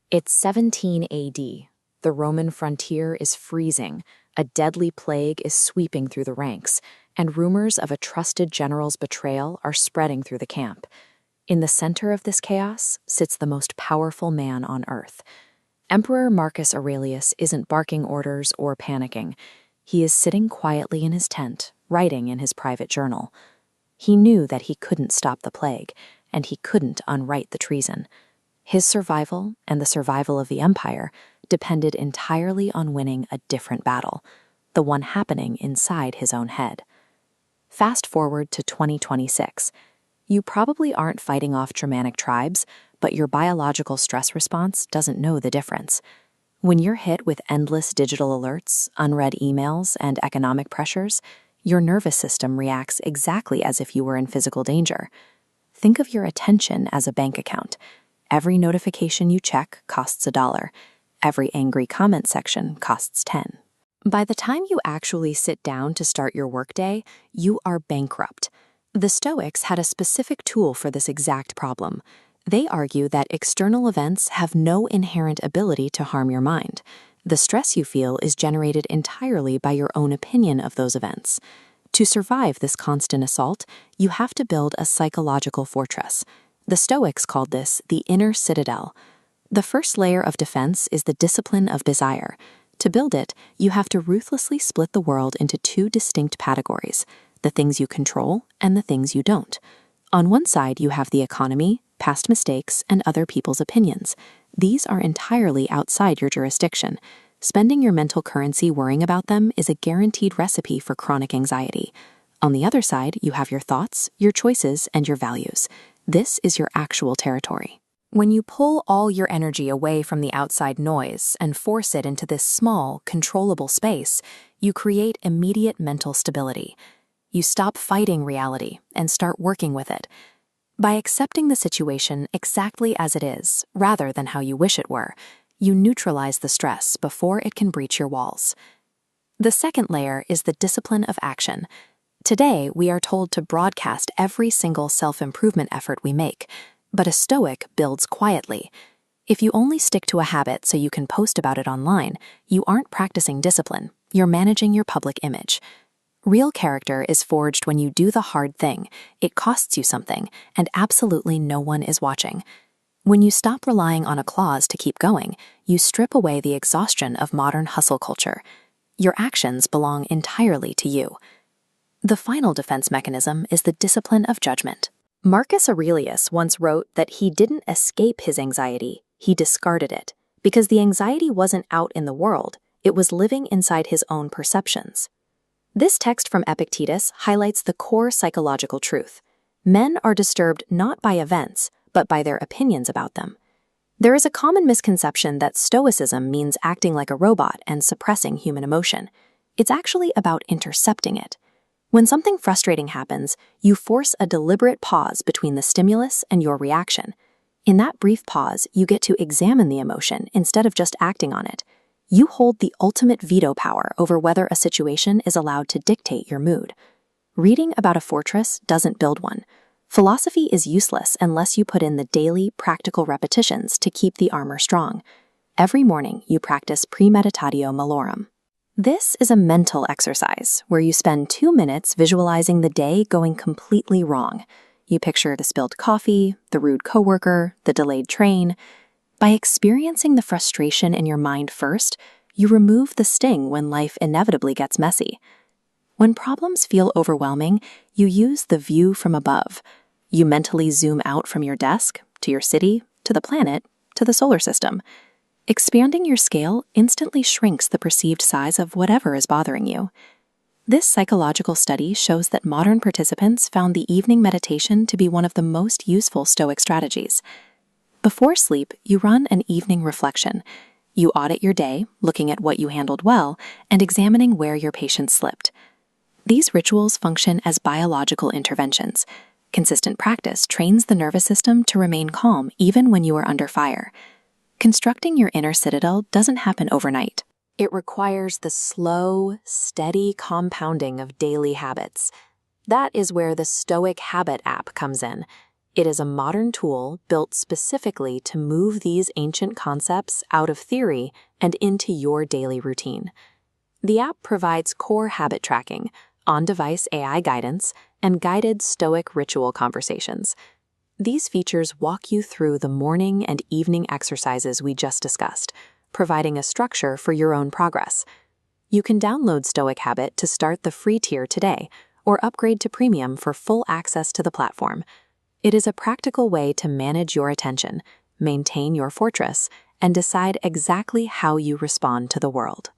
It's 17 AD. The Roman frontier is freezing, a deadly plague is sweeping through the ranks, and rumors of a trusted general's betrayal are spreading through the camp. In the center of this chaos sits the most powerful man on earth. Emperor Marcus Aurelius isn't barking orders or panicking. He is sitting quietly in his tent, writing in his private journal. He knew that he couldn't stop the plague, and he couldn't unwrite the treason. His survival and the survival of the empire depended entirely on winning a different battle, the one happening inside his own head. Fast forward to 2026. You probably aren't fighting off Germanic tribes, but your biological stress response doesn't know the difference. When you're hit with endless digital alerts, unread emails, and economic pressures, your nervous system reacts exactly as if you were in physical danger. Think of your attention as a bank account. Every notification you check costs $1. Every angry comment section costs 10. By the time you actually sit down to start your workday, you are bankrupt. The Stoics had a specific tool for this exact problem. They argue that external events have no inherent ability to harm your mind. The stress you feel is generated entirely by your own opinion of those events. To survive this constant assault, you have to build a psychological fortress. The Stoics called this the inner citadel. The first layer of defense is the discipline of desire. To build it, you have to ruthlessly split the world into two distinct categories: the things you control and the things you don't. On one side, you have the economy, past mistakes, and other people's opinions. These are entirely outside your jurisdiction. Spending your mental currency worrying about them is a guaranteed recipe for chronic anxiety. On the other side, you have your thoughts, your choices, and your values. This is your actual territory. When you pull all your energy away from the outside noise and force it into this small, controllable space, you create immediate mental stability. You stop fighting reality and start working with it. By accepting the situation exactly as it is, rather than how you wish it were, you neutralize the stress before it can breach your walls. The second layer is the discipline of action. Today, we are told to broadcast every single self-improvement effort we make, but a Stoic builds quietly. If you only stick to a habit so you can post about it online, you aren't practicing discipline, you're managing your public image. Real character is forged when you do the hard thing, it costs you something, and absolutely no one is watching. When you stop relying on applause to keep going, you strip away the exhaustion of modern hustle culture. Your actions belong entirely to you. The final defense mechanism is the discipline of judgment. Marcus Aurelius once wrote that he didn't escape his anxiety, he discarded it, because the anxiety wasn't out in the world, it was living inside his own perceptions. This text from Epictetus highlights the core psychological truth. Men are disturbed not by events, but by their opinions about them. There is a common misconception that Stoicism means acting like a robot and suppressing human emotion. It's actually about intercepting it. When something frustrating happens, you force a deliberate pause between the stimulus and your reaction. In that brief pause, you get to examine the emotion instead of just acting on it. You hold the ultimate veto power over whether a situation is allowed to dictate your mood. Reading about a fortress doesn't build one. Philosophy is useless unless you put in the daily, practical repetitions to keep the armor strong. Every morning, you practice premeditatio malorum. This is a mental exercise where you spend 2 minutes visualizing the day going completely wrong. You picture the spilled coffee, the rude coworker, the delayed train. By experiencing the frustration in your mind first, you remove the sting when life inevitably gets messy. When problems feel overwhelming, you use the view from above. You mentally zoom out from your desk, to your city, to the planet, to the solar system. Expanding your scale instantly shrinks the perceived size of whatever is bothering you. This psychological study shows that modern participants found the evening meditation to be one of the most useful Stoic strategies. Before sleep, you run an evening reflection. You audit your day, looking at what you handled well, and examining where your patience slipped. These rituals function as biological interventions. Consistent practice trains the nervous system to remain calm even when you are under fire. Constructing your inner citadel doesn't happen overnight. It requires the slow, steady compounding of daily habits. That is where the Stoic Habit app comes in. It is a modern tool built specifically to move these ancient concepts out of theory and into your daily routine. The app provides core habit tracking, on-device AI guidance, and guided Stoic ritual conversations. These features walk you through the morning and evening exercises we just discussed, providing a structure for your own progress. You can download Stoic Habit to start the free tier today, or upgrade to premium for full access to the platform. It is a practical way to manage your attention, maintain your fortress, and decide exactly how you respond to the world.